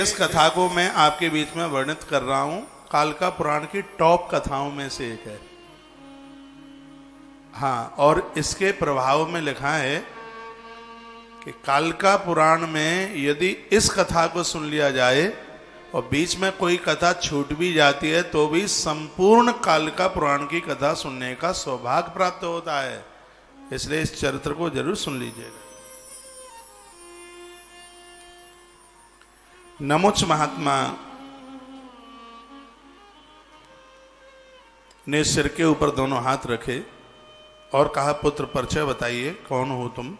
इस कथा को मैं आपके बीच में वर्णित कर रहा हूं, कालका पुराण की टॉप कथाओं में से एक है। हाँ, और इसके प्रभाव में लिखा है कि कालका पुराण में यदि इस कथा को सुन लिया जाए और बीच में कोई कथा छूट भी जाती है तो भी संपूर्ण कालका पुराण की कथा सुनने का सौभाग्य प्राप्त होता है। इसलिए इस चरित्र को जरूर सुन लीजिएगा। नमुच महात्मा ने सिर के ऊपर दोनों हाथ रखे और कहा, पुत्र परिचय बताइए, कौन हो तुम?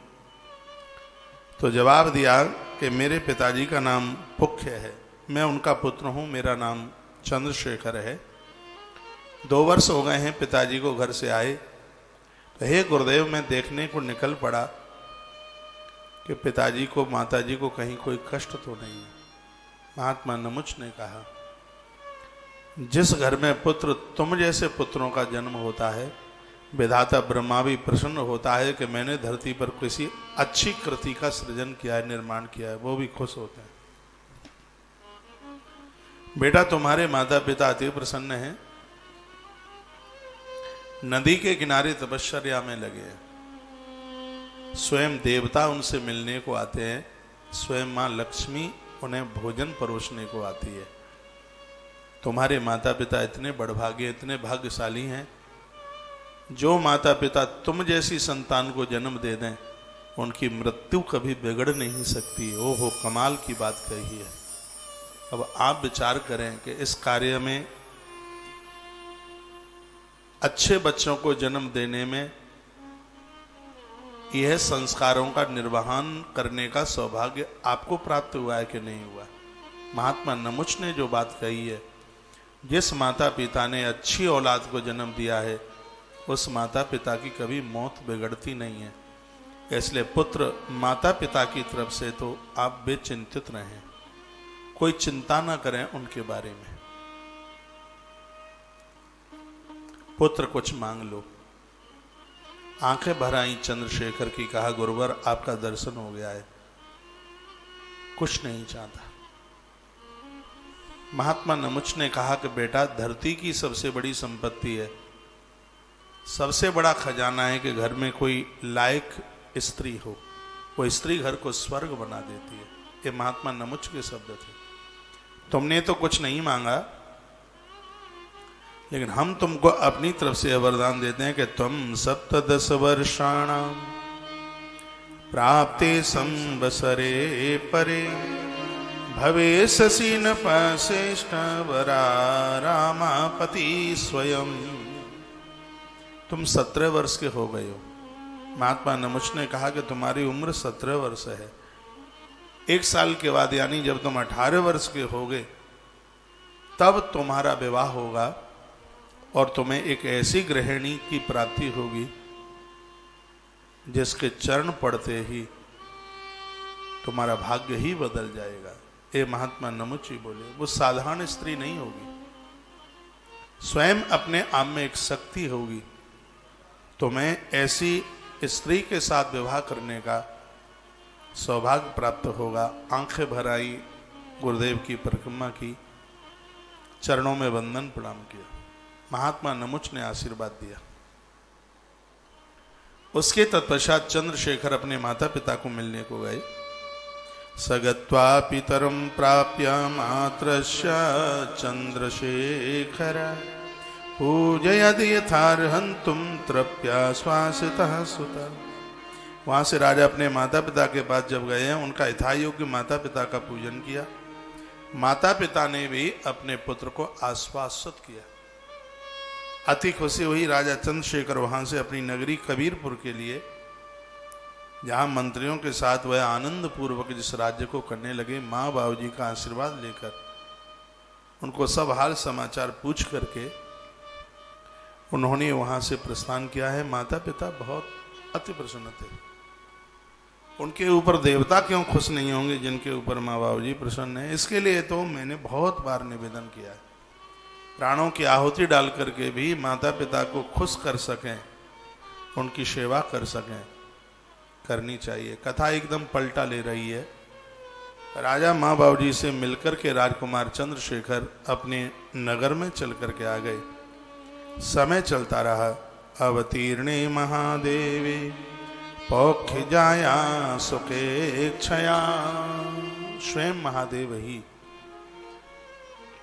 तो जवाब दिया कि मेरे पिताजी का नाम पुख्य है, मैं उनका पुत्र हूं, मेरा नाम चंद्रशेखर है। 2 वर्ष हो गए हैं पिताजी को घर से आए। तो हे गुरुदेव, मैं देखने को निकल पड़ा कि पिताजी को माताजी को कहीं कोई कष्ट तो नहीं है। महात्मा नमुच ने कहा, जिस घर में पुत्र तुम जैसे पुत्रों का जन्म होता है, विधाता ब्रह्मा भी प्रसन्न होता है कि मैंने धरती पर किसी अच्छी कृति का सृजन किया है, निर्माण किया है, वो भी खुश होते हैं। बेटा, तुम्हारे माता पिता अति प्रसन्न हैं, नदी के किनारे तपश्चर्या में लगे हैं। स्वयं देवता उनसे मिलने को आते हैं, स्वयं मां लक्ष्मी उन्हें भोजन परोसने को आती है। तुम्हारे माता पिता इतने बड़भागे, इतने भाग्यशाली हैं, जो माता पिता तुम जैसी संतान को जन्म दे दें उनकी मृत्यु कभी बिगड़ नहीं सकती। ओहो, कमाल की बात कही है। अब आप विचार करें कि इस कार्य में, अच्छे बच्चों को जन्म देने में, यह संस्कारों का निर्वहन करने का सौभाग्य आपको प्राप्त हुआ है कि नहीं हुआ? महात्मा नमुच ने जो बात कही है, जिस माता पिता ने अच्छी औलाद को जन्म दिया है उस माता पिता की कभी मौत बिगड़ती नहीं है। इसलिए पुत्र माता पिता की तरफ से तो आप बेचिंतित रहें, कोई चिंता ना करें उनके बारे में। पुत्र कुछ मांग लो। आंखें भर आई चंद्रशेखर की, कहा, गुरुवर आपका दर्शन हो गया है, कुछ नहीं चाहता। महात्मा नमुच ने कहा कि बेटा, धरती की सबसे बड़ी संपत्ति है, सबसे बड़ा खजाना है कि घर में कोई लायक स्त्री हो। वो स्त्री घर को स्वर्ग बना देती है। ये महात्मा नमुच के शब्द थे। तुमने तो कुछ नहीं मांगा, लेकिन हम तुमको अपनी तरफ से वरदान देते हैं कि तुम 17 वर्षाणाम प्राप्ते संवत्सरे परे भवे ससीन पश्रेष्ठ वरा रामापति स्वयं। तुम 17 वर्ष के हो गए हो। महात्मा नमुच ने कहा कि तुम्हारी उम्र 17 वर्ष है। 1 साल के बाद, यानी जब तुम 18 वर्ष के होगे, तब तुम्हारा विवाह होगा और तुम्हें एक ऐसी गृहिणी की प्राप्ति होगी जिसके चरण पड़ते ही तुम्हारा भाग्य ही बदल जाएगा। ये महात्मा नमुच ही बोले। वो साधारण स्त्री नहीं होगी, स्वयं अपने आप में एक शक्ति होगी। तुम्हें ऐसी स्त्री के साथ विवाह करने का सौभाग्य प्राप्त होगा। आंखें भर आई, गुरुदेव की परिक्रमा की, चरणों में वंदन प्रणाम किया। महात्मा नमुच ने आशीर्वाद दिया। उसके तत्पश्चात चंद्रशेखर अपने माता पिता को मिलने को गए। सगत्वा पितरं प्राप्य मातृस्य चंद्रशेखर पूजयद यथार्हन्तुं तृप्याश्वासितः सुता। वहां से राजा अपने माता पिता के पास जब गए हैं, उनका यथायोग्य माता पिता का पूजन किया। माता पिता ने भी अपने पुत्र को आश्वासित किया। अति खुशी हुई राजा चंद्रशेखर वहां से अपनी नगरी कबीरपुर के लिए, जहां मंत्रियों के साथ वह आनंद पूर्वक जिस राज्य को करने लगे, माँ बाबूजी का आशीर्वाद लेकर उनको सब हाल समाचार पूछ करके उन्होंने वहां से प्रस्थान किया है। माता पिता बहुत अति प्रसन्न थे। उनके ऊपर देवता क्यों खुश नहीं होंगे जिनके ऊपर माँ बाबूजी प्रसन्न है? इसके लिए तो मैंने बहुत बार निवेदन किया है, प्राणों की आहुति डाल करके भी माता पिता को खुश कर सकें, उनकी सेवा कर सकें, करनी चाहिए। कथा एकदम पलटा ले रही है। राजा माँ बाबूजी से मिलकर के राजकुमार चंद्रशेखर अपने नगर में चल करके आ गए। समय चलता रहा। अवतीर्णे महादेवी पौख्य जाया सुखे क्षया। स्वयं महादेव ही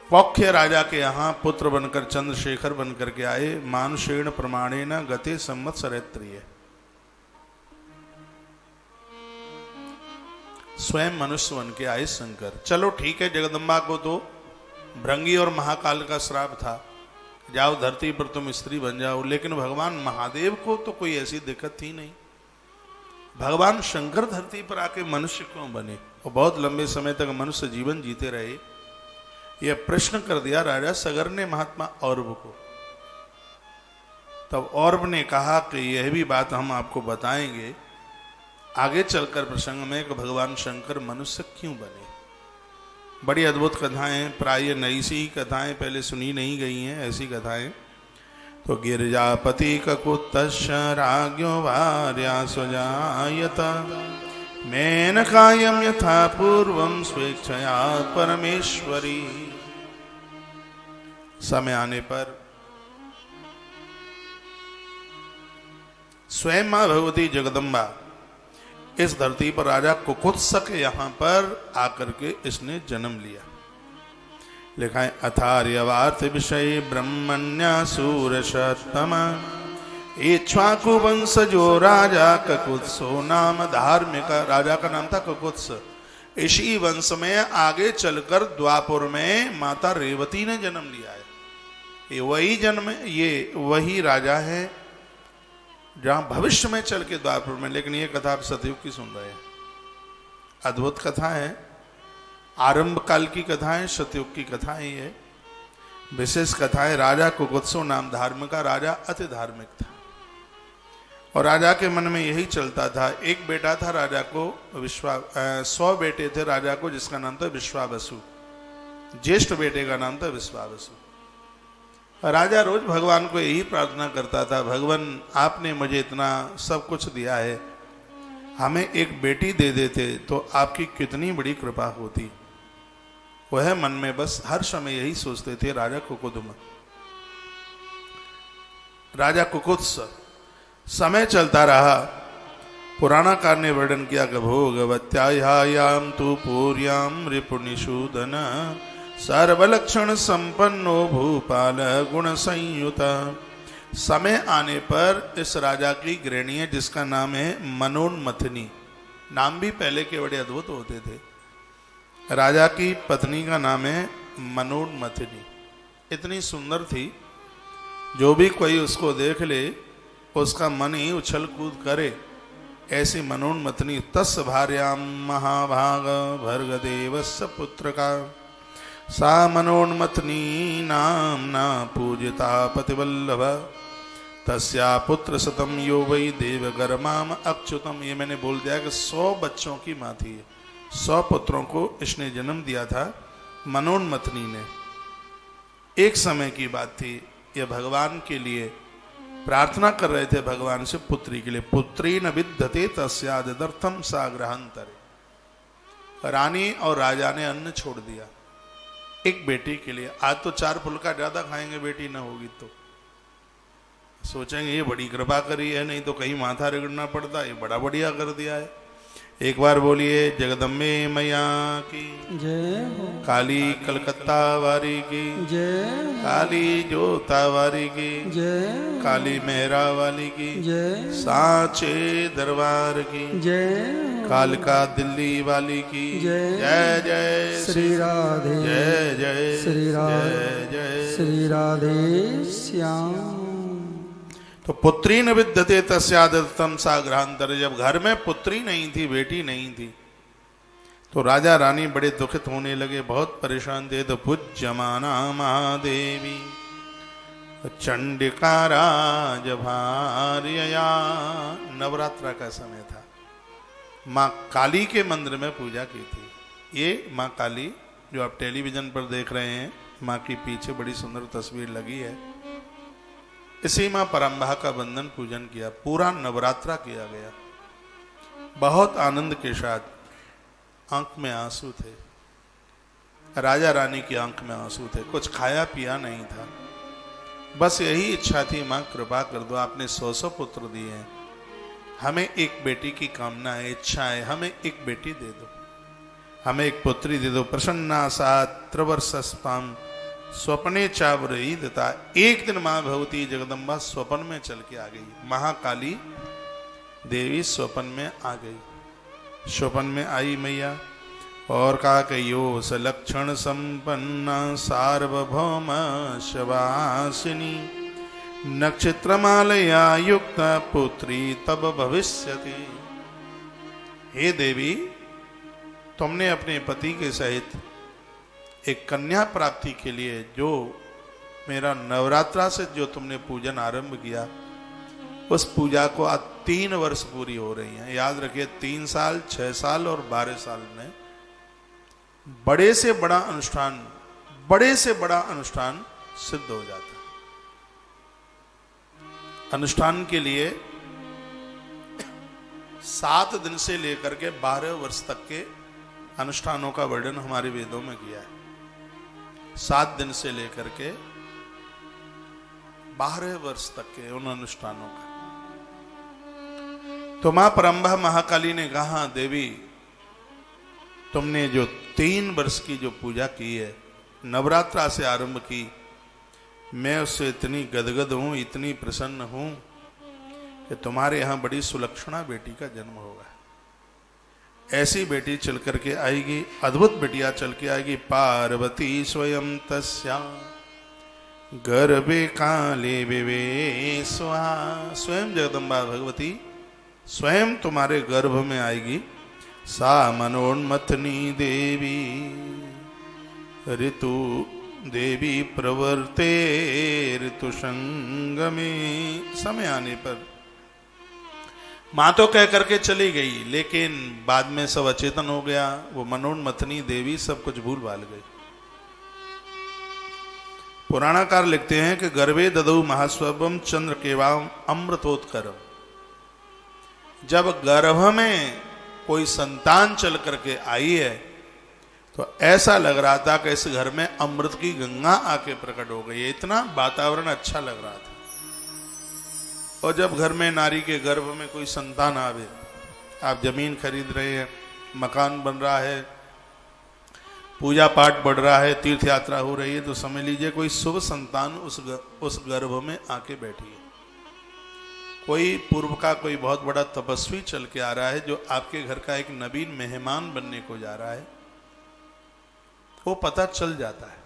पौख्य राजा के यहाँ पुत्र बनकर चंद्रशेखर बनकर के आए। मानुषेण प्रमाणेन गते संवत्सरेत्रिये। स्वयं मनुष्य बन के आए शंकर। चलो ठीक है, जगदम्बा को तो भृंगी और महाकाल का श्राप था, जाओ धरती पर तुम स्त्री बन जाओ, लेकिन भगवान महादेव को तो कोई ऐसी दिक्कत थी नहीं। भगवान शंकर धरती पर आके मनुष्य क्यों बने और बहुत लंबे समय तक मनुष्य जीवन जीते रहे, यह प्रश्न कर दिया राजा सगर ने महात्मा औरव को। तब औरव ने कहा कि यह भी बात हम आपको बताएंगे आगे चलकर प्रसंग में कि भगवान शंकर मनुष्य क्यों बने। बड़ी अद्भुत कथाएं, प्राय नई सी कथाएं, पहले सुनी नहीं गई हैं ऐसी कथाएं। तो गिरिजापति ककुत्तश्च राज्ञो भार्या स्वजायत मेनकायं यथा पूर्वं स्वेच्छया परमेश्वरी। समय आने पर स्वयं मां भगवती जगदम्बा इस धरती पर राजा कुकुत्स के यहाँ पर आकर के इसने जन्म लिया। लिखा है अथार्यवार्थ विषय ब्रह्मण्यासूरशतम इक्ष्वाकु वंशजो राजा ककुत्सो नाम धार्मिक। राजा का नाम था ककुत्स। इसी वंश में आगे चलकर द्वापुर में माता रेवती ने जन्म लिया है। ये वही राजा है जहां भविष्य में चल के द्वापुर में, लेकिन ये कथा आप सतयुग की सुन रहे हैं। अद्भुत कथा है, आरंभ काल की कथा है, सतयुग की कथा है। ये विशेष कथा है। राजा कुकुत्सो नाम धार्मिक का, राजा अति धार्मिक था और राजा के मन में यही चलता था। एक बेटा था राजा को 100 बेटे थे राजा को, जिसका नाम था विश्वावसु। ज्येष्ठ बेटे का नाम था विश्वावसु। राजा रोज भगवान को यही प्रार्थना करता था, भगवान आपने मुझे इतना सब कुछ दिया है, हमें एक बेटी दे देते तो आपकी कितनी बड़ी कृपा होती। वह मन में बस हर समय यही सोचते थे राजा कुकुदम। राजा कुकुत्स। समय चलता रहा। पुराणाकार ने वर्णन किया कि भोगवत्यायाम तु पूर्याम रिपुनिषूदन सर्वलक्षण संपन्नो भूपाल गुण संयुत। समय आने पर इस राजा की गृहिणी है जिसका नाम है मनोन्मथनी। नाम भी पहले के बड़े अद्भुत होते थे। राजा की पत्नी का नाम है मनोन्मथनी। इतनी सुंदर थी, जो भी कोई उसको देख ले उसका मन ही उछल कूद करे, ऐसी मनोन्मथनी। तस् भार्याम महाभाग भर्गदेवस्य पुत्र का सा मनोन्मथनी नामना पूजिता पतिवल्लभ तस्या पुत्र सतम यो वै देवगर्माम अच्युतम। ये मैंने बोल दिया कि 100 बच्चों की माँ थी, 100 पुत्रों को इसने जन्म दिया था मनोन्मथनी ने। एक समय की बात थी, यह भगवान के लिए प्रार्थना कर रहे थे, भगवान से पुत्री के लिए। पुत्री न विद्यते तस्यादर्थम साग्रहांतरे। रानी और राजा ने अन्न छोड़ दिया एक बेटी के लिए। आज तो 4 फुल्का ज्यादा खाएंगे बेटी ना होगी तो, सोचेंगे ये बड़ी कृपा करी है, नहीं तो कहीं माथा रगड़ना पड़ता, ये बड़ा बढ़िया कर दिया है। एक बार बोलिए जगदम्बे मैया की जय हो, काली कलकत्ता वारी की जय, काली जोता वारी की जय, काली मेहरा वाली की जय, सांचे दरबार की जय, कालका दिल्ली वाली की जय, जय जय श्री राधे, जय जय श्री राधे, जय जय। श्री राधे श्याम। तो पुत्री न विद्यते तस्यादर्थम साग्रहांतर। जब घर में पुत्री नहीं थी, बेटी नहीं थी, तो राजा रानी बड़े दुखित होने लगे, बहुत परेशान थे। तो पूज्यमाना महादेवी चंडिका राजभार्यया। नवरात्रा का समय था, माँ काली के मंदिर में पूजा की थी। ये माँ काली जो आप टेलीविजन पर देख रहे हैं, माँ की पीछे बड़ी सुंदर तस्वीर लगी है, इसी माँ परम्बा का बंधन पूजन किया। पूरा नवरात्रा किया गया बहुत आनंद के साथ। आंख में आंसू थे, राजा रानी की आंख में आंसू थे, कुछ खाया पिया नहीं था। बस यही इच्छा थी, मां कृपा कर दो, आपने 100 पुत्र दिए हैं, हमें एक बेटी की कामना है, इच्छा है, हमें एक बेटी दे दो, हमें एक पुत्री दे दो। प्रसन्ना सा त्रिवर्षस्पाम स्वप्ने चावरीदता। एक दिन मां भगवती जगदम्बा स्वप्न में चल के आ गई, महाकाली देवी स्वप्न में आ गई। स्वप्न में आई मैया और कहा कि यो सलक्षण संपन्ना सार्वभौम शवासिनी नक्षत्रमालया युक्त पुत्री तब भविष्यति। हे देवी, तुमने अपने पति के सहित एक कन्या प्राप्ति के लिए जो मेरा नवरात्रा से जो तुमने पूजन आरंभ किया, उस पूजा को आज 3 वर्ष पूरी हो रही हैं। याद रखिए, 3 साल, 6 साल और 12 साल में बड़े से बड़ा अनुष्ठान सिद्ध हो जाता है। अनुष्ठान के लिए 7 दिन से लेकर के 12 वर्ष तक के अनुष्ठानों का वर्णन हमारे वेदों में किया है। 7 दिन से लेकर के 12 वर्ष तक के उन अनुष्ठानों का। तो मां परंबा महाकाली ने कहा, देवी, तुमने जो 3 वर्ष की जो पूजा की है, नवरात्रा से आरंभ की, मैं उससे इतनी गदगद हूं, इतनी प्रसन्न हूं कि तुम्हारे यहां बड़ी सुलक्षणा बेटी का जन्म होगा। ऐसी बेटी चल करके आएगी, अद्भुत बेटिया चल के आएगी। पार्वती स्वयं तस्या गर्भे काले विवेश्वा। स्वयं जगदम्बा भगवती स्वयं तुम्हारे गर्भ में आएगी। सा मनोन्मथनी देवी ऋतु देवी प्रवर्ते ऋतु संगमे। समय आने पर मां तो कह करके चली गई, लेकिन बाद में सब अचेतन हो गया। वो मनोन्मथनी देवी सब कुछ भूल भाल गई। पुराणाकार लिखते हैं कि गर्भे ददौ महास्वभम चंद्र केवाम अमृतोत्करम। जब गर्भ में कोई संतान चल करके आई है तो ऐसा लग रहा था कि इस घर में अमृत की गंगा आके प्रकट हो गई है। इतना वातावरण अच्छा लग रहा था। और जब घर में नारी के गर्भ में कोई संतान आवे, आप जमीन खरीद रहे हैं, मकान बन रहा है, पूजा पाठ बढ़ रहा है, तीर्थ यात्रा हो रही है, तो समझ लीजिए कोई शुभ संतान उस गर्भ में आके बैठी है। कोई पूर्व का कोई बहुत बड़ा तपस्वी चल के आ रहा है जो आपके घर का एक नवीन मेहमान बनने को जा रहा है, वो पता चल जाता है।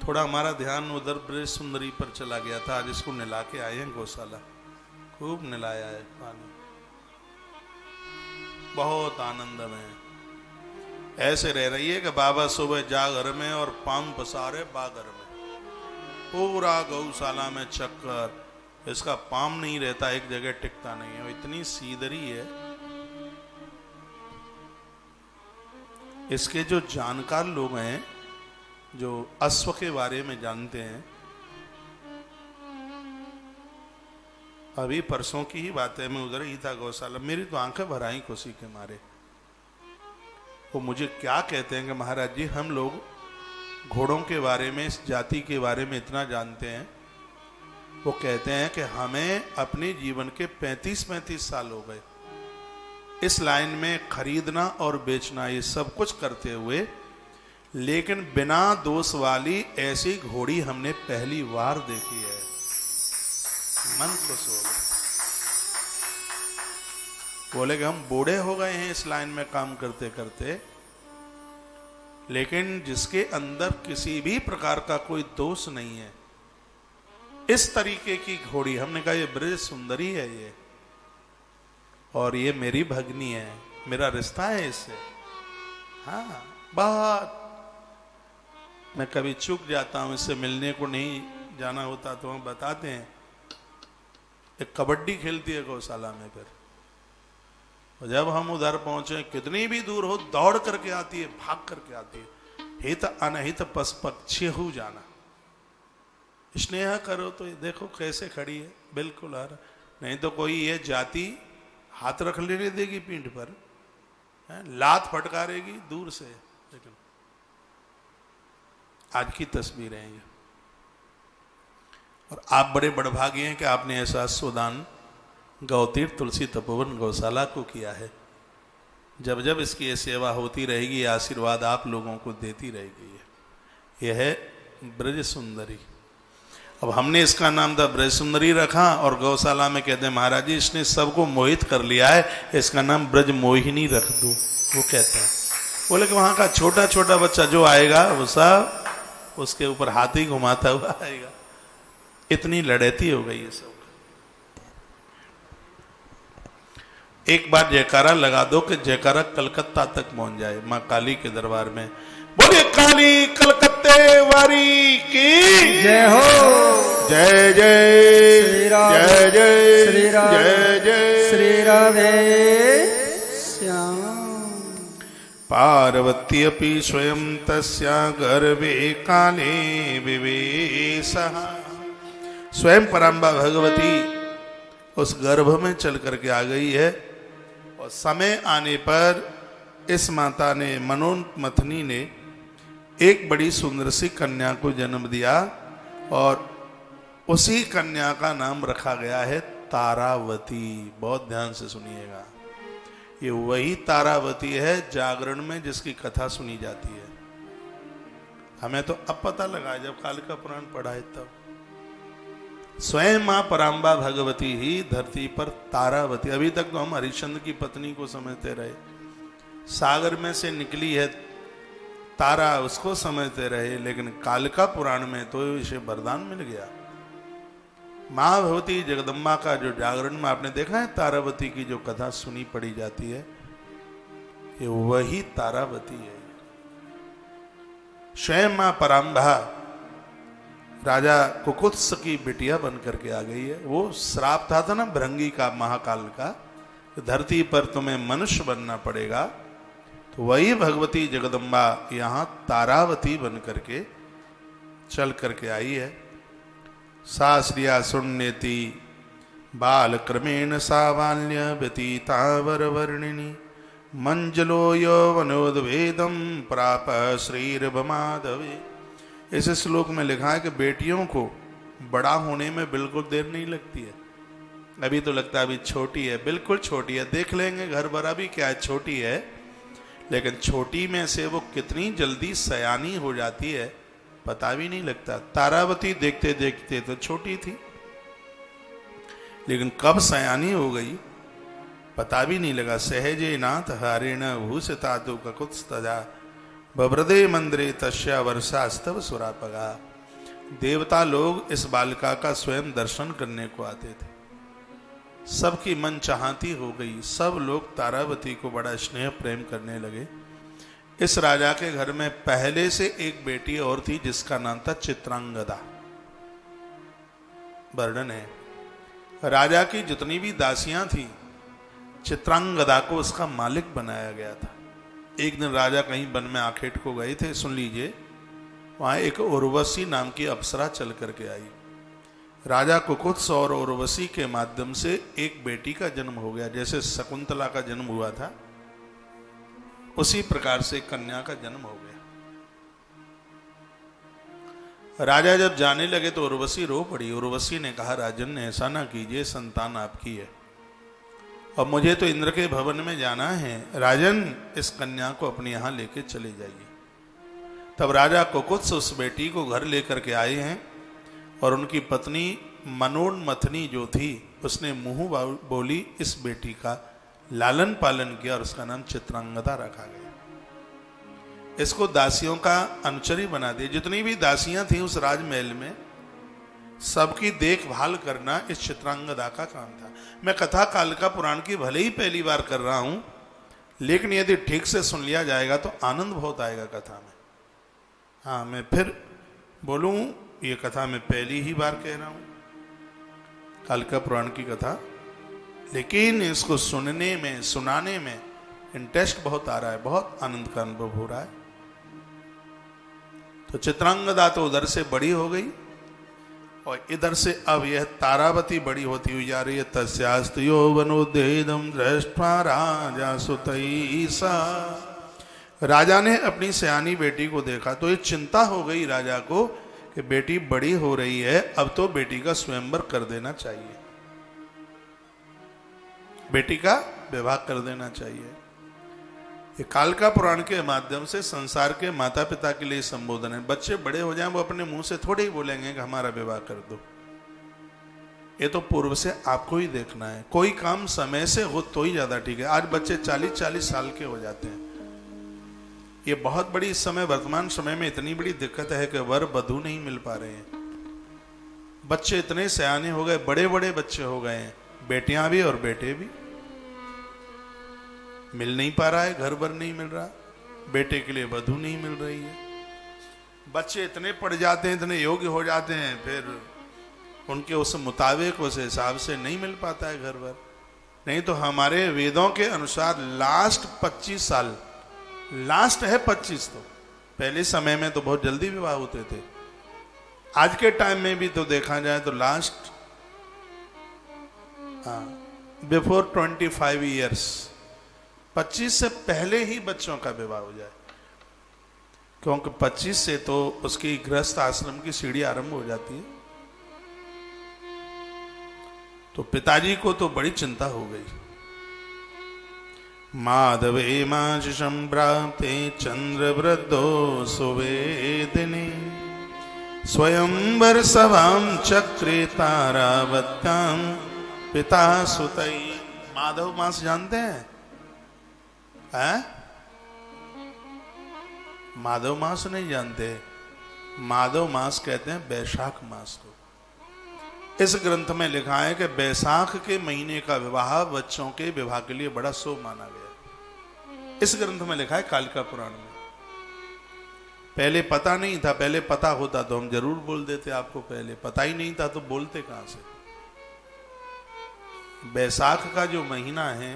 थोड़ा हमारा ध्यान उधर ब्रज सुंदरी पर चला गया था। आज इसको नहला के आए हैं गौशाला, खूब नहलाया है पानी, बहुत आनंद में। ऐसे रह रही है कि बाबा सुबह जा घर में और पांव पसारे बागर में, पूरा गौशाला में चक्कर, इसका पाम नहीं रहता, एक जगह टिकता नहीं है, इतनी सीधरी है। इसके जो जानकार लोग हैं, जो अश्व के बारे में जानते हैं, अभी परसों की ही बात है, मैं उधर ही था गौशाला, मेरी तो आंखें भर आई खुशी के मारे। वो मुझे क्या कहते हैं कि महाराज जी, हम लोग घोड़ों के बारे में, इस जाति के बारे में इतना जानते हैं। वो कहते हैं कि हमें अपने जीवन के 35-35 साल हो गए इस लाइन में खरीदना और बेचना, ये सब कुछ करते हुए, लेकिन बिना दोष वाली ऐसी घोड़ी हमने पहली बार देखी है। मन खुश हो गया। बोले कि हम बूढ़े हो गए हैं इस लाइन में काम करते करते, लेकिन जिसके अंदर किसी भी प्रकार का कोई दोष नहीं है, इस तरीके की घोड़ी, हमने कहा ये ब्रज सुंदरी है ये, और ये मेरी भगनी है, मेरा रिश्ता है इससे। हाँ, बहुत मैं कभी चूक जाता हूं, इससे मिलने को नहीं जाना होता तो हम बताते हैं। एक कबड्डी खेलती है गौशाला में, फिर जब हम उधर पहुंचे, कितनी भी दूर हो, दौड़ करके आती है, भाग करके आती है। हित अनहित पशु पक्षी जाना, स्नेह करो तो ये देखो कैसे खड़ी है, बिल्कुल आ रहा। नहीं तो कोई ये जाति हाथ रख लेने देगी पीठ पर, लात फटकारेगी दूर से। लेकिन आज की तस्वीर है ये। और आप बड़े बड़भागी हैं कि आपने ऐसा सुदान गौतीर्थ तुलसी तपोवन गौशाला को किया है। जब जब इसकी ये सेवा होती रहेगी, आशीर्वाद आप लोगों को देती रहेगी। यह है ब्रज सुंदरी। अब हमने इसका नाम था ब्रज सुंदरी रखा, और गौशाला में कहते हैं महाराज जी इसने सबको मोहित कर लिया है, इसका नाम ब्रज मोहिनी रख दो। वो कहते हैं, बोले कि वहां का छोटा छोटा बच्चा जो आएगा वो सब उसके ऊपर हाथी घुमाता हुआ आएगा। इतनी लड़ैती हो गई है सब। एक बार जयकारा लगा दो कि जयकारा कलकत्ता तक पहुंच जाए मां काली के दरबार में। बोले काली कलकत्ते वारी की जय हो। जय जय श्री राम जय जय श्री राम जय जय श्री राधे श्याम। पार्वती अपि स्वयं तस्या गर्भे काले विवेशः। स्वयं पराम्बा भगवती उस गर्भ में चल करके आ गई है, और समय आने पर इस माता ने मनोन्मथनी ने एक बड़ी सुंदर सी कन्या को जन्म दिया, और उसी कन्या का नाम रखा गया है तारावती। बहुत ध्यान से सुनिएगा, ये वही तारावती है जागरण में जिसकी कथा सुनी जाती है। हमें तो अब पता लगा जब कालिका पुराण पढ़ा है तब। स्वयं मां पराम्बा भगवती ही धरती पर तारावती। अभी तक तो हम हरिश्चंद्र की पत्नी को समझते रहे, सागर में से निकली है तारा उसको समझते रहे, लेकिन कालिका पुराण में तो इसे वरदान मिल गया। मां भगवती जगदम्बा का जो जागरण में आपने देखा है तारावती की जो कथा सुनी पड़ी जाती है, ये वही तारावती है। स्वयं मां पराम्बा राजा कुकुत्स की बिटिया बन करके आ गई है। वो श्राप था ना भृंगी का, महाकाल का, धरती पर तुम्हें मनुष्य बनना पड़ेगा। तो वही भगवती जगदम्बा यहाँ तारावती बन करके चल करके आई है। साश्रिया सुण्यति बाल क्रमेण सावाल्य व्यतीता वरवर्णिनी मंजलो यौवनोद्वेदम प्राप श्रीर्भमाधवे। इस श्लोक में लिखा है कि बेटियों को बड़ा होने में बिल्कुल देर नहीं लगती है। अभी तो लगता है अभी छोटी है, बिल्कुल छोटी है, देख लेंगे घर भरा भी क्या है, छोटी है। लेकिन छोटी में से वो कितनी जल्दी सयानी हो जाती है पता भी नहीं लगता। तारावती देखते देखते तो छोटी थी, लेकिन कब सयानी हो गई पता भी नहीं लगा। सहजे नाथ हारेण भूषिता तो ककुत्स्तजा बब्रदे मंदिरे तस्या वर्षास्तव सुरापगा। देवता लोग इस बालिका का स्वयं दर्शन करने को आते थे। सबकी मन चाहती हो गई, सब लोग तारावती को बड़ा स्नेह प्रेम करने लगे। इस राजा के घर में पहले से एक बेटी और थी जिसका नाम था चित्रांगदा। वर्णन है, राजा की जितनी भी दासियां थी चित्रांगदा को उसका मालिक बनाया गया था। एक दिन राजा कहीं वन में आखेट को गए थे, सुन लीजिए, वहां एक उर्वशी नाम की अप्सरा चल करके आई। राजा कुकुत्स और उर्वशी के माध्यम से एक बेटी का जन्म हो गया। जैसे शकुंतला का जन्म हुआ था उसी प्रकार से कन्या का जन्म हो गया। राजा जब जाने लगे तो उर्वशी रो पड़ी। उर्वशी ने कहा राजन ऐसा ना कीजिए, संतान आपकी है और मुझे तो इंद्र के भवन में जाना है। राजन इस कन्या को अपने यहां लेके चले जाइए। तब राजा कुकुत्स उस बेटी को घर लेकर के आए हैं, और उनकी पत्नी मनोन्मथनी जो थी उसने मुंह बोली इस बेटी का लालन पालन किया और उसका नाम चित्रांगदा रखा गया। इसको दासियों का अनुचरी बना दिया। जितनी भी दासियां थीं उस राजमहल में सबकी देखभाल करना इस चित्रांगदा का काम था। मैं कथा कालिका पुराण की भले ही पहली बार कर रहा हूं, लेकिन यदि ठीक से सुन लिया जाएगा तो आनंद बहुत आएगा कथा में। हाँ, मैं फिर बोलूं, ये कथा मैं पहली ही बार कह रहा हूं, कालिका पुराण की कथा, लेकिन इसको सुनने में सुनाने में इंटरेस्ट बहुत आ रहा है, बहुत आनंद का अनुभव हो रहा है। तो चित्रांगदा तो उधर से बड़ी हो गई और इधर से अब यह तारावती बड़ी होती हुई जा रही है। तस्यास्त यौवनोद्येदम दृष्ट्वा राजा सुतईसा। राजा ने अपनी सयानी बेटी को देखा तो ये चिंता हो गई राजा को कि बेटी बड़ी हो रही है, अब तो बेटी का स्वयंवर कर देना चाहिए, बेटी का विवाह कर देना चाहिए। ये कालका पुराण के माध्यम से संसार के माता पिता के लिए संबोधन है। बच्चे बड़े हो जाएं, वो अपने मुंह से थोड़े ही बोलेंगे कि हमारा विवाह कर दो। ये तो पूर्व से आपको ही देखना है। कोई काम समय से हो तो ही ज्यादा ठीक है। आज बच्चे 40-40 साल के हो जाते हैं। ये बहुत बड़ी इस समय वर्तमान समय में इतनी बड़ी दिक्कत है कि वर वधू नहीं मिल पा रहे हैं। बच्चे इतने सयाने हो गए, बड़े बड़े बच्चे हो गए हैं, बेटियां भी और बेटे भी। मिल नहीं पा रहा है, घर भर नहीं मिल रहा, बेटे के लिए वधू नहीं मिल रही है। बच्चे इतने पड़ जाते हैं, इतने योग्य हो जाते हैं, फिर उनके उस मुताबिक उस हिसाब से नहीं मिल पाता है घर भर। नहीं तो हमारे वेदों के अनुसार लास्ट 25 साल, लास्ट है 25, तो पहले समय में तो बहुत जल्दी विवाह होते थे। आज के टाइम में भी तो देखा जाए तो लास्ट बिफोर 25 ईयर्स, 25 से पहले ही बच्चों का विवाह हो जाए, क्योंकि 25 से तो उसकी गृहस्थ आश्रम की सीढ़ी आरंभ हो जाती है। तो पिताजी को तो बड़ी चिंता हो गई। माधवे माश संप्राप्ते चंद्रवृद्धो सुवेदिनी स्वयंवर सभाम चक्रे तारावत्याम पिता सुतई। माधव मास जानते हैं? माधव मास नहीं जानते? माधव मास कहते हैं बैसाख मास को। इस ग्रंथ में लिखा है कि बैसाख के महीने का विवाह बच्चों के विवाह के लिए बड़ा शुभ माना गया। इस ग्रंथ में लिखा है कालिका पुराण में। पहले पता नहीं था, पहले पता होता तो हम जरूर बोल देते आपको। पहले पता ही नहीं था तो बोलते कहां से। बैसाख का जो महीना है,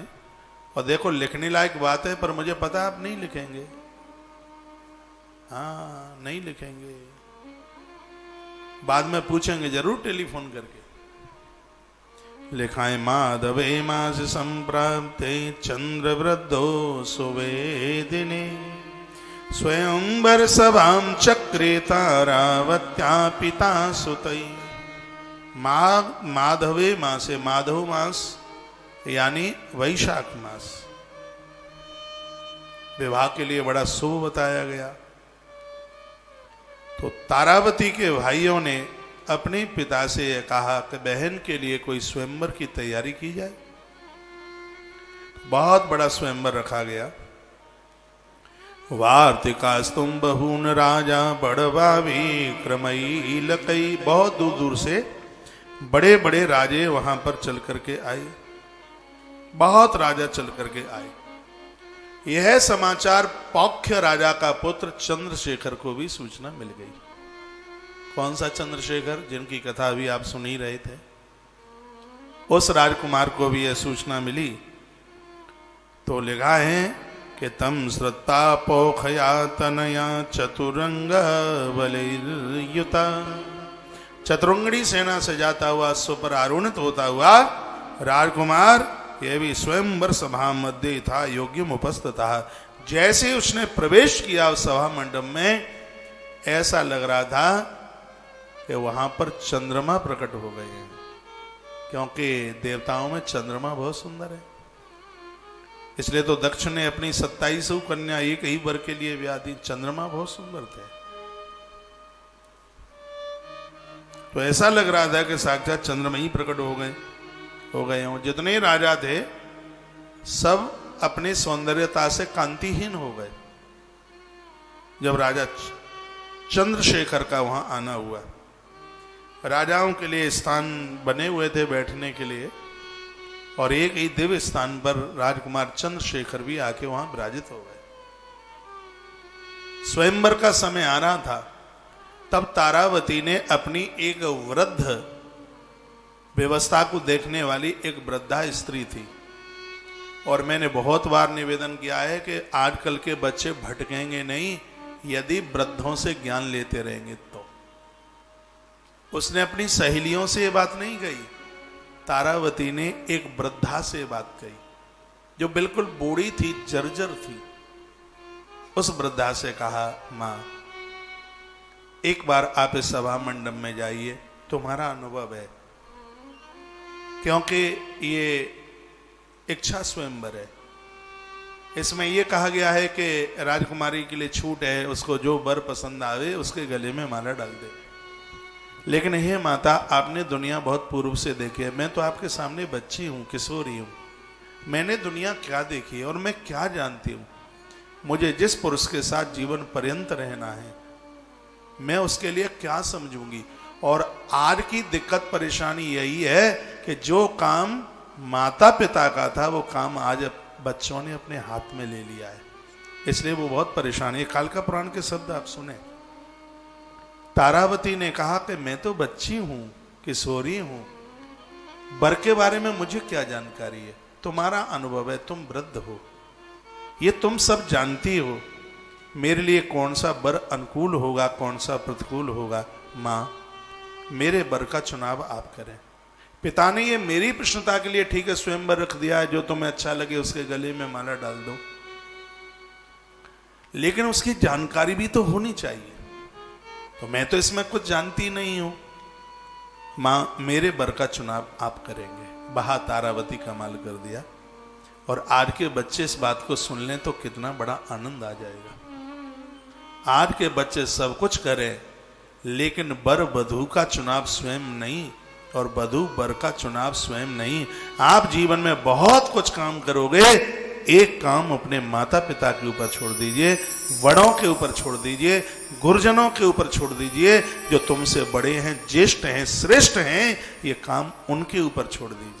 और देखो लिखने लायक बात है, पर मुझे पता है आप नहीं लिखेंगे। हाँ, नहीं लिखेंगे, बाद में पूछेंगे जरूर टेलीफोन करके। लिखा है माधवे मास संप्राप्ते चंद्रवृद्धो सुवेदिनी स्वयंवर सभाम चक्रे तारावत्या पिता सुतई। माधवे मासे, माधव मास यानी वैशाख मास विवाह के लिए बड़ा शुभ बताया गया। तो तारावती के भाइयों ने अपने पिता से यह कहा कि बहन के लिए कोई स्वयंवर की तैयारी की जाए। बहुत बड़ा स्वयंवर रखा गया। वार्तिकास्तुम बहून राजा बड़वावी क्रमई लकई। बहुत दूर दूर से बड़े बड़े राजे वहां पर चल करके आए, बहुत राजा चल करके आए। यह समाचार पौख्य राजा का पुत्र चंद्रशेखर को भी सूचना मिल गई। कौन सा चंद्रशेखर, जिनकी कथा अभी आप सुन ही रहे थे? उस राजकुमार को भी यह सूचना मिली। तो लिखा है कि तम श्रद्धा पोखया तनया चतुरंग बलयुता। चतुरंगड़ी सेना से जाता हुआ, अश्व पर आरूढ़ होता हुआ राजकुमार यह भी स्वयंवर सभा मध्य था, योग्यम उपस्थित था। जैसे उसने प्रवेश किया उस सभा मंडप में, ऐसा लग रहा था कि वहां पर चंद्रमा प्रकट हो गए हैं, क्योंकि देवताओं में चंद्रमा बहुत सुंदर है। इसलिए तो दक्ष ने अपनी 27 कन्या एक ही वर के लिए ब्याह दी। चंद्रमा बहुत सुंदर थे। तो ऐसा लग रहा था कि साक्षात चंद्रमा ही प्रकट हो गए हों। जितने राजा थे सब अपने सौंदर्यता से कांतिहीन हो गए जब राजा चंद्रशेखर का वहां आना हुआ। राजाओं के लिए स्थान बने हुए थे बैठने के लिए, और एक ही दिव्य स्थान पर राजकुमार चंद्रशेखर भी आके वहां विराजित हो गए। स्वयंवर का समय आ रहा था, तब तारावती ने अपनी एक वृद्ध, व्यवस्था को देखने वाली एक वृद्धा स्त्री थी। और मैंने बहुत बार निवेदन किया है कि आजकल के बच्चे भटकेंगे नहीं यदि वृद्धों से ज्ञान लेते रहेंगे तो। उसने अपनी सहेलियों से ये बात नहीं कही, तारावती ने एक वृद्धा से बात कही जो बिल्कुल बूढ़ी थी, जर्जर थी। उस वृद्धा से कहा, मां एक बार आप इस सभा मंडप में जाइए, तुम्हारा अनुभव है, क्योंकि ये इच्छा स्वयंवर है। इसमें यह कहा गया है कि राजकुमारी के लिए छूट है, उसको जो वर पसंद आवे उसके गले में माला डाल दे। लेकिन हे माता, आपने दुनिया बहुत पूर्व से देखी है, मैं तो आपके सामने बच्ची हूं, किशोरी हूं, मैंने दुनिया क्या देखी है और मैं क्या जानती हूं। मुझे जिस पुरुष के साथ जीवन पर्यंत रहना है, मैं उसके लिए क्या समझूंगी। और आज की दिक्कत परेशानी यही है कि जो काम माता पिता का था वो काम आज बच्चों ने अपने हाथ में ले लिया है, इसलिए वो बहुत परेशानी है। कालिका पुराण के शब्द आप सुने। तारावती ने कहा कि मैं तो बच्ची हूं, किशोरी हूं, वर के बारे में मुझे क्या जानकारी है, तुम्हारा अनुभव है, तुम वृद्ध हो, ये तुम सब जानती हो, मेरे लिए कौन सा वर अनुकूल होगा, कौन सा प्रतिकूल होगा। मां, मेरे वर का चुनाव आप करें। पिता ने ये मेरी प्रश्नता के लिए ठीक है स्वयंवर रख दिया है, जो तुम्हें अच्छा लगे उसके गले में माला डाल दो, लेकिन उसकी जानकारी भी तो होनी चाहिए। तो मैं तो इसमें कुछ जानती नहीं हूं। मां, मेरे वर का चुनाव आप करेंगे। बहा तारावती कमाल कर दिया। और आज के बच्चे इस बात को सुन लें तो कितना बड़ा आनंद आ जाएगा। आज के बच्चे सब कुछ करें, लेकिन वर वधू का चुनाव स्वयं नहीं, और वधू वर का चुनाव स्वयं नहीं। आप जीवन में बहुत कुछ काम करोगे, एक काम अपने माता पिता के ऊपर छोड़ दीजिए, बड़ों के ऊपर छोड़ दीजिए, गुरुजनों के ऊपर छोड़ दीजिए, जो तुमसे बड़े हैं, ज्येष्ठ हैं, श्रेष्ठ हैं, ये काम उनके ऊपर छोड़ दीजिए।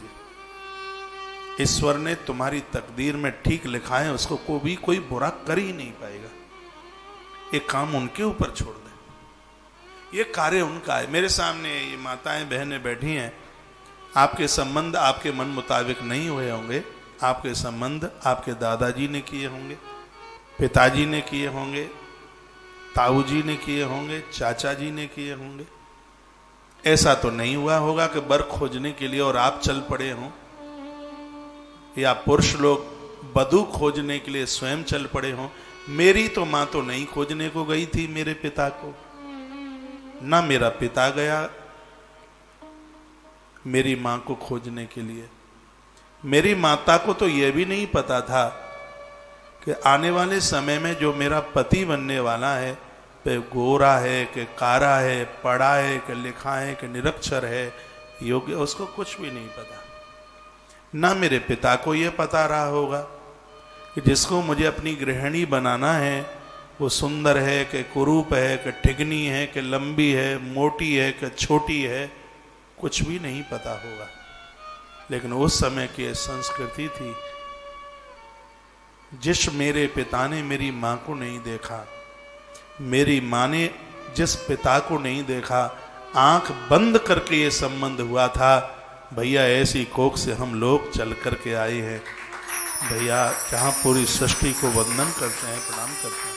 ईश्वर ने तुम्हारी तकदीर में ठीक लिखा है, उसको कोई बुरा कर ही नहीं पाएगा। ये काम उनके ऊपर छोड़ दे, ये कार्य उनका है। मेरे सामने ये माताएं बहनें बैठी हैं, आपके संबंध आपके मन मुताबिक नहीं हुए होंगे, आपके संबंध आपके दादाजी ने किए होंगे, पिताजी ने किए होंगे, ताऊ जी ने किए होंगे, चाचा जी ने किए होंगे। ऐसा तो नहीं हुआ होगा कि वर खोजने के लिए और आप चल पड़े हों, या पुरुष लोग वधू खोजने के लिए स्वयं चल पड़े हों। मेरी तो मां तो नहीं खोजने को गई थी मेरे पिता को, ना मेरा पिता गया मेरी मां को खोजने के लिए। मेरी माता को तो यह भी नहीं पता था कि आने वाले समय में जो मेरा पति बनने वाला है, पे गोरा है कि कारा है, पढ़ा है कि लिखा है कि निरक्षर है, योग्य, उसको कुछ भी नहीं पता। ना मेरे पिता को यह पता रहा होगा कि जिसको मुझे अपनी गृहिणी बनाना है वो सुंदर है कि कुरूप है कि ठिगनी है कि लंबी है, मोटी है कि छोटी है, कुछ भी नहीं पता होगा। लेकिन उस समय की संस्कृति थी, जिस मेरे पिता ने मेरी मां को नहीं देखा, मेरी मां ने जिस पिता को नहीं देखा, आंख बंद करके ये संबंध हुआ था। भैया ऐसी कोख से हम लोग चल करके आए हैं भैया, जहां पूरी सृष्टि को वंदन करते हैं, प्रणाम करते हैं।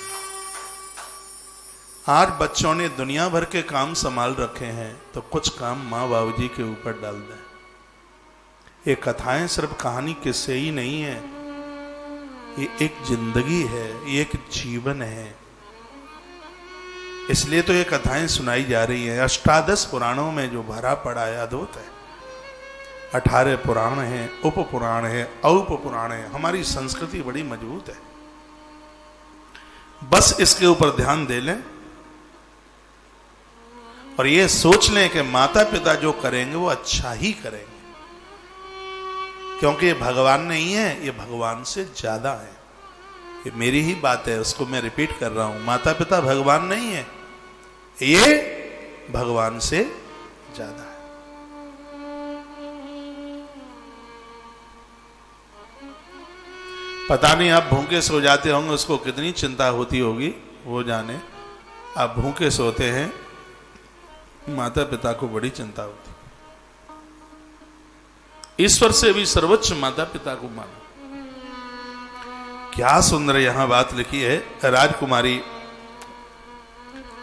आज बच्चों ने दुनिया भर के काम संभाल रखे हैं, तो कुछ काम माँ बाबूजी के ऊपर डाल दें। ये कथाएं सिर्फ कहानी किस्से ही नहीं है, ये एक जिंदगी है, ये एक जीवन है। इसलिए तो ये कथाएं सुनाई जा रही हैं। अष्टादश पुराणों में जो भरा पड़ा है अद्भुत है। 18 पुराण हैं, उप पुराण है, औप पुराण है। हमारी संस्कृति बड़ी मजबूत है, बस इसके ऊपर ध्यान दे लें और ये सोच लें कि माता पिता जो करेंगे वो अच्छा ही करेंगे, क्योंकि ये भगवान नहीं है, ये भगवान से ज्यादा है। ये मेरी ही बात है, उसको मैं रिपीट कर रहा हूं। माता पिता भगवान नहीं है, ये भगवान से ज्यादा है। पता नहीं आप भूखे सो जाते होंगे, उसको कितनी चिंता होती होगी, वो जाने। आप भूखे सोते हैं, माता पिता को बड़ी चिंता होती। ईश्वर से भी सर्वोच्च माता पिता को मानो। क्या सुंदर यहां बात लिखी है। राजकुमारी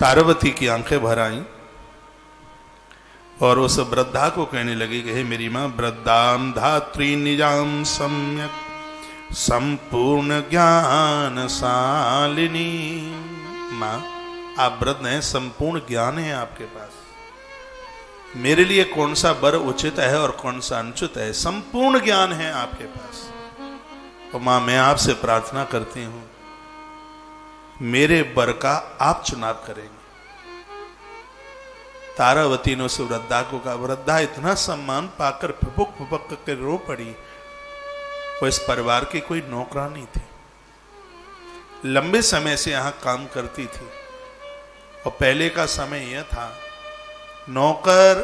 तारावती की आंखें भर आईं और उस वृद्धा को कहने लगी कि हे मेरी माँ, वृद्धाम धात्री निजाम सम्यक संपूर्ण ज्ञान शालिनी। माँ, आप वृद्ध हैं, संपूर्ण ज्ञान है आपके पास, मेरे लिए कौन सा वर उचित है और कौन सा अनुचित है, संपूर्ण ज्ञान है आपके पास। तो मां, मैं आपसे प्रार्थना करती हूं, मेरे वर का आप चुनाव करेंगे। तारावती ने उस वृद्धा को कहा। वृद्धा इतना सम्मान पाकर फुपक फुपक करके रो पड़ी। वो इस परिवार की कोई नौकरानी थी, लंबे समय से यहां काम करती थी। और पहले का समय यह था, नौकर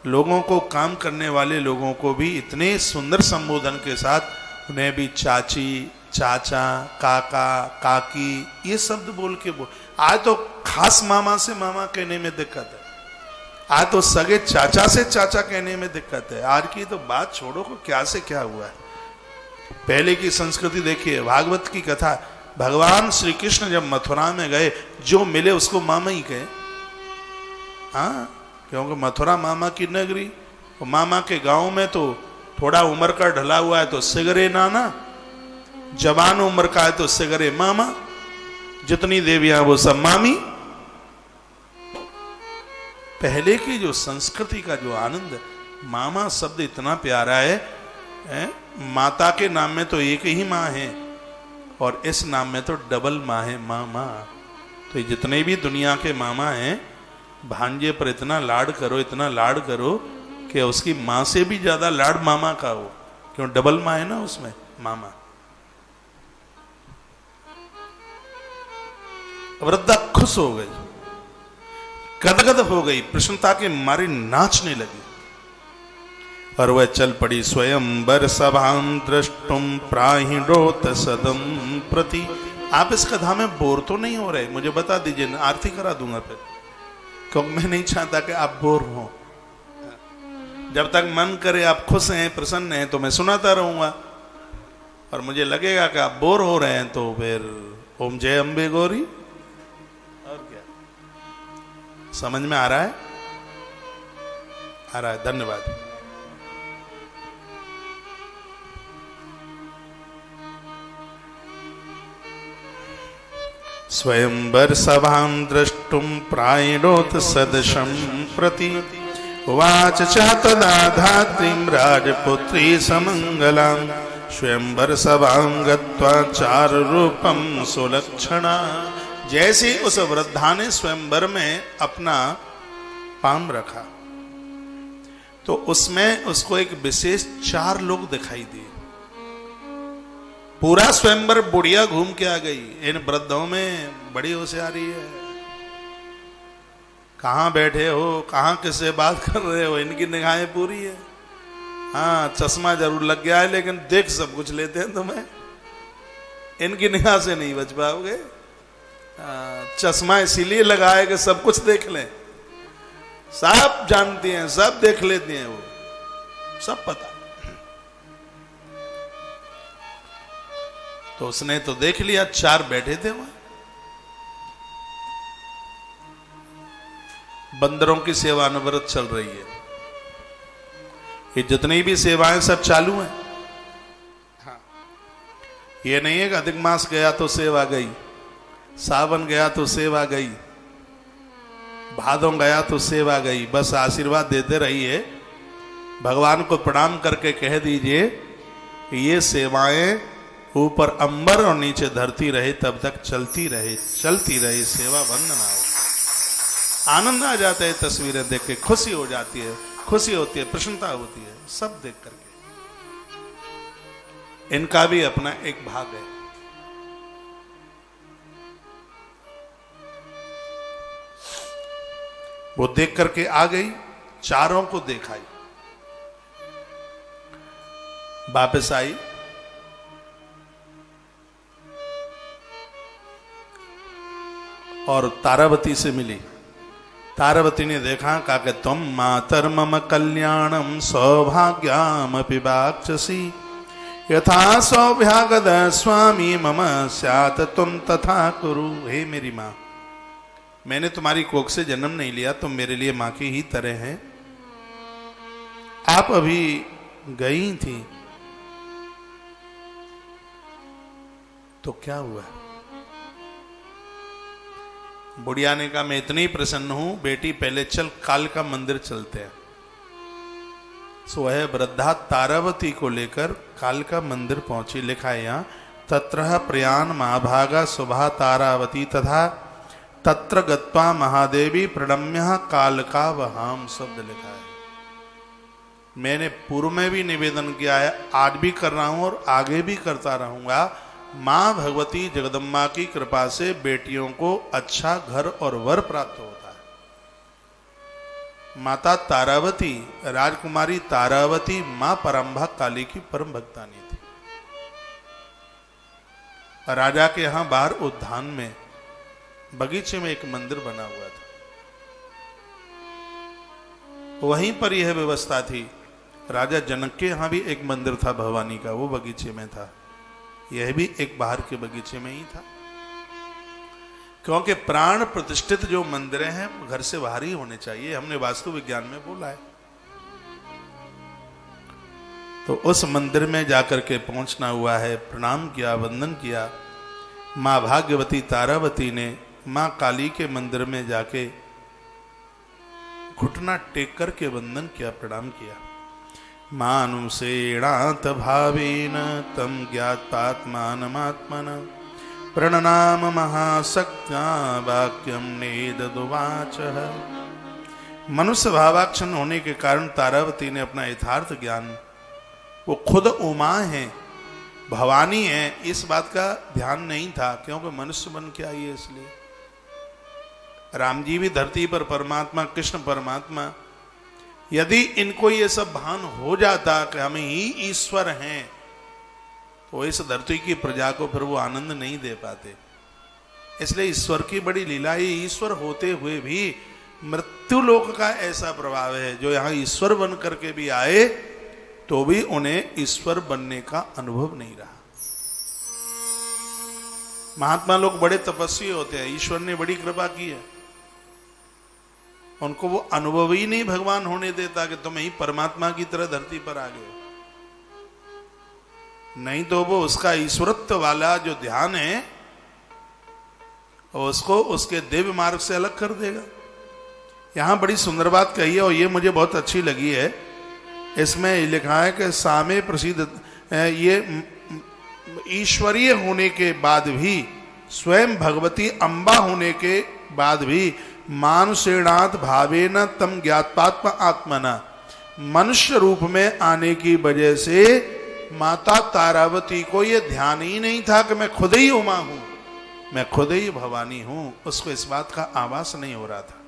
लोगों को, काम करने वाले लोगों को भी इतने सुंदर संबोधन के साथ उन्हें भी चाची, चाचा, काका, काकी ये शब्द बोल के आज तो खास मामा से मामा कहने में दिक्कत है, आज तो सगे चाचा से चाचा कहने में दिक्कत है। आज की तो बात छोड़ो को क्या से क्या हुआ है। पहले की संस्कृति देखिए, भागवत की कथा, भगवान श्री कृष्ण जब मथुरा में गए, जो मिले उसको मामा ही कहे। हाँ, क्योंकि मथुरा मामा की नगरी, मामा के गांव में तो थोड़ा उम्र का ढला हुआ है तो सिगरे नाना, जवान उम्र का है तो सिगरे मामा, जितनी देवियां वो सब मामी। पहले की जो संस्कृति का जो आनंद, मामा शब्द इतना प्यारा है, माता के नाम में तो एक ही माँ है और इस नाम में तो डबल माँ है, मामा। तो जितने भी दुनिया के मामा हैं, भांजे पर इतना लाड करो, इतना लाड करो कि उसकी माँ से भी ज्यादा लाड मामा का हो, क्यों डबल माँ है ना उसमें, मामा। वृद्धा खुश हो गई, गदगद हो गई, प्रसन्नता के मारे नाचने लगी और वह चल पड़ी। स्वयंवर सभां द्रष्टुम प्राहिणोत सदम प्रति। आप इस कथा में बोर तो नहीं हो रहे? मुझे बता दीजिए, आरती करा दूंगा फिर, क्योंकि मैं नहीं चाहता कि आप बोर हो। जब तक मन करे आप खुश हैं, प्रसन्न हैं, तो मैं सुनाता रहूंगा, और मुझे लगेगा कि आप बोर हो रहे हैं तो फिर ओम जय अम्बे गौरी। और क्या समझ में आ रहा है? आ रहा है, धन्यवाद। स्वयंवर सभां द्रष्टुम प्रायणोत सदशं प्रति। उवाच च तदा धात्रीं राजपुत्री समंगलां। स्वयंवर सभां गत्वा चारुरूपं सुलक्षणा। जैसे उस वृद्धा ने स्वयंवर में अपना पाम रखा तो उसमें उसको एक विशेष 4 लोग दिखाई दिए। पूरा स्वयंवर बुढ़िया घूम के आ गई। इन वृद्धों में बड़ी होशियारी है। कहाँ बैठे हो, कहाँ किससे बात कर रहे हो, इनकी निगाहें पूरी है। हाँ, चश्मा जरूर लग गया है लेकिन देख सब कुछ लेते हैं तुम्हें, इनकी निगाह से नहीं बच पाओगे। चश्मा इसीलिए लगा है कि सब कुछ देख लें। सब जानती हैं, सब देख लेती हैं, वो सब पता। तो उसने तो देख लिया, 4 बैठे थे वहां। बंदरों की सेवा अनवरत चल रही है। ये जितनी भी सेवाएं सब चालू हैं। हाँ, ये नहीं है कि अधिक मास गया तो सेवा गई, सावन गया तो सेवा गई, भादों गया तो सेवा गई। बस आशीर्वाद देते रहिए, भगवान को प्रणाम करके कह दीजिए ये सेवाएं ऊपर अंबर और नीचे धरती रहे तब तक चलती रहे, चलती रहे, सेवा बंद ना हो। आनंद आ जाता है, तस्वीरें देख के खुशी हो जाती है, खुशी होती है, प्रसन्नता होती है, सब देख करके। इनका भी अपना एक भाग है। वो देख करके आ गई, 4 को दिखाई, वापस आई। और तारावती से मिली। तारावती ने देखा, कहा कि तुम मातर मम कल्याणम सौभाग्यामपि वाक्षसी। यथा सौभागद स्वामी मम स्यात् तुम तथा कुरु। हे मेरी माँ, मैंने तुम्हारी कोख से जन्म नहीं लिया, तुम मेरे लिए माँ की ही तरह हैं। आप अभी गई थी तो क्या हुआ? बुढ़िया ने कहा मैं इतनी प्रसन्न हूं बेटी, पहले चल कालिका मंदिर चलते हैं। सो वह वृद्धा तारावती को लेकर कालिका मंदिर पहुंची। लिखा है यहां तत्र प्रयाण महाभागा शुभा तारावती तथा तत्र गत्वा महादेवी प्रणम्य कालिका वहाम, शब्द लिखा है। मैंने पूर्व में भी निवेदन किया है, आज भी कर रहा हूं और आगे भी करता रहूंगा। मां भगवती जगदम्बा की कृपा से बेटियों को अच्छा घर और वर प्राप्त होता है। माता तारावती, राजकुमारी तारावती मां परंभा काली की परम भक्तानी थी। राजा के यहां बाहर उद्यान में बगीचे में एक मंदिर बना हुआ था। वहीं पर यह व्यवस्था थी। राजा जनक के यहां भी एक मंदिर था भवानी का, वो बगीचे में था। यह भी एक बाहर के बगीचे में ही था, क्योंकि प्राण प्रतिष्ठित जो मंदिर हैं घर से बाहर ही होने चाहिए, हमने वास्तु विज्ञान में बोला है। तो उस मंदिर में जाकर के पहुंचना हुआ है, प्रणाम किया, वंदन किया। मां भाग्यवती तारावती ने मां काली के मंदिर में जाके घुटना टेक करके वंदन किया, प्रणाम किया। मानुषेणात भावेन तम ज्ञात्मात्मानमात्मन प्रणनाम महाशक्त्या वाक्यम नेदुवाच। मनुष्य भावाक्षण होने के कारण तारावती ने अपना यथार्थ ज्ञान, वो खुद उमा है, भवानी है, इस बात का ध्यान नहीं था, क्योंकि मनुष्य बन के आई है इसलिए। राम जी भी धरती पर परमात्मा, कृष्ण परमात्मा। यदि इनको ये सब भान हो जाता कि हम ही ईश्वर हैं, तो इस धरती की प्रजा को फिर वो आनंद नहीं दे पाते। इसलिए ईश्वर की बड़ी लीला है। ईश्वर होते हुए भी मृत्यु लोक का ऐसा प्रभाव है, जो यहाँ ईश्वर बन करके भी आए तो भी उन्हें ईश्वर बनने का अनुभव नहीं रहा। महात्मा लोग बड़े तपस्वी होते हैं, ईश्वर ने बड़ी कृपा की है, उनको वो अनुभव ही नहीं भगवान होने देता कि तुम ही परमात्मा की तरह धरती पर आ गए। नहीं तो वो उसका ईश्वरत्व वाला जो ध्यान है उसको उसके दिव्य मार्ग से अलग कर देगा। यहां बड़ी सुंदर बात कही है और ये मुझे बहुत अच्छी लगी है। इसमें लिखा है कि सामे प्रसिद्ध, ये ईश्वरीय होने के बाद भी, स्वयं भगवती अम्बा होने के बाद भी, मानुषेणात भावेन तम ज्ञात्पात्म आत्मना, मनुष्य रूप में आने की वजह से माता तारावती को यह ध्यान ही नहीं था कि मैं खुद ही उमा हूं, मैं खुद ही भवानी हूं। उसको इस बात का आभास नहीं हो रहा था।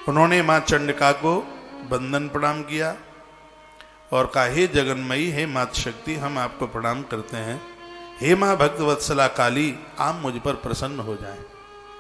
उन्होंने मां चंडिका को बंदन प्रणाम किया और कहा, हे जगन्मयी, हे माता शक्ति, हम आपको प्रणाम करते हैं। हे मां भक्त वत्सला काली, आप मुझ पर प्रसन्न हो जाएं।